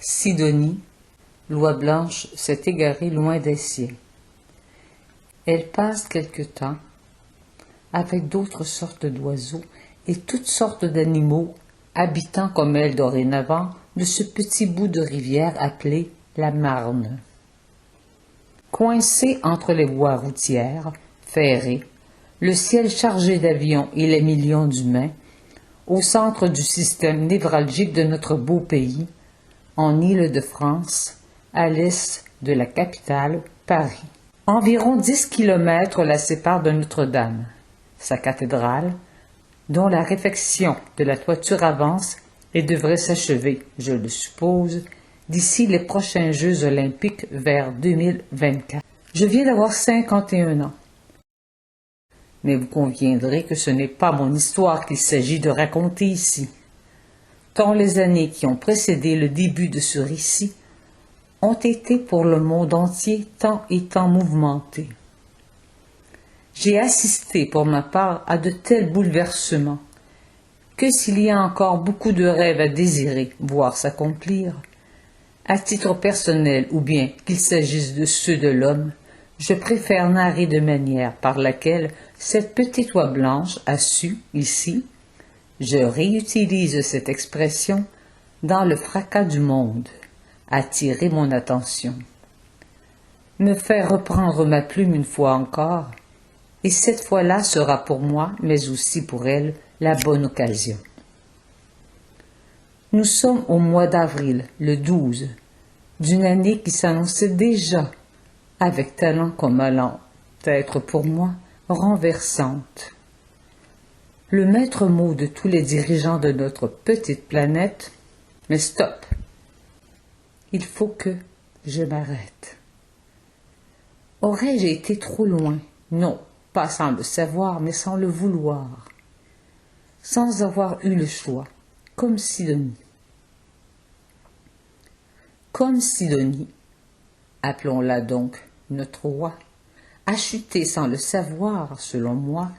Sidonie, l'oie blanche, s'est égarée loin des siens. Elle passe quelque temps avec d'autres sortes d'oiseaux et toutes sortes d'animaux habitant comme elle dorénavant de ce petit bout de rivière appelé la Marne. Coincé entre les voies routières, ferrées, le ciel chargé d'avions et les millions d'humains, au centre du système névralgique de notre beau pays, en Île-de-France, à l'est de la capitale, Paris. Environ 10 kilomètres la séparent de Notre-Dame, sa cathédrale, dont la réfection de la toiture avance et devrait s'achever, je le suppose, d'ici les prochains Jeux olympiques vers 2024. Je viens d'avoir 51 ans. Mais vous conviendrez que ce n'est pas mon histoire qu'il s'agit de raconter ici. Tant les années qui ont précédé le début de ce récit ont été pour le monde entier tant et tant mouvementées. J'ai assisté pour ma part à de tels bouleversements que s'il y a encore beaucoup de rêves à désirer voir s'accomplir, à titre personnel ou bien qu'il s'agisse de ceux de l'homme, je préfère narrer de manière par laquelle cette petite oie blanche a su, ici, je réutilise cette expression, dans le fracas du monde, attirer mon attention, me faire reprendre ma plume une fois encore, et cette fois-là sera pour moi, mais aussi pour elle, la bonne occasion. Nous sommes au mois d'avril, le 12, d'une année qui s'annonçait déjà, avec talent comme allant être pour moi, renversante. Le maître mot de tous les dirigeants de notre petite planète, mais stop, il faut que je m'arrête. Aurais-je été trop loin? Non, pas sans le savoir, mais sans le vouloir, sans avoir eu le choix, comme Sidonie. Comme Sidonie, appelons-la donc notre oie, a chuté sans le savoir, selon moi,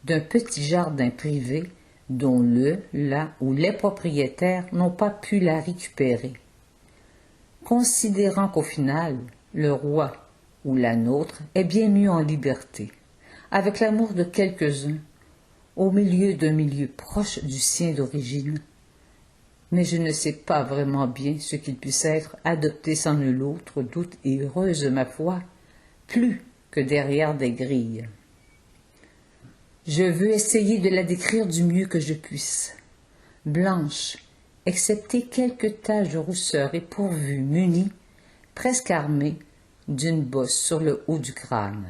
d'un petit jardin privé dont la ou les propriétaires n'ont pas pu la récupérer. Considérant qu'au final, le roi ou la nôtre est bien mieux en liberté, avec l'amour de quelques-uns, au milieu d'un milieu proche du sien d'origine. Mais je ne sais pas vraiment bien ce qu'il puisse être adopté sans nul autre doute et heureuse, ma foi, plus que derrière des grilles. Je veux essayer de la décrire du mieux que je puisse. Blanche, excepté quelques taches de rousseur et pourvue, munie, presque armée, d'une bosse sur le haut du crâne.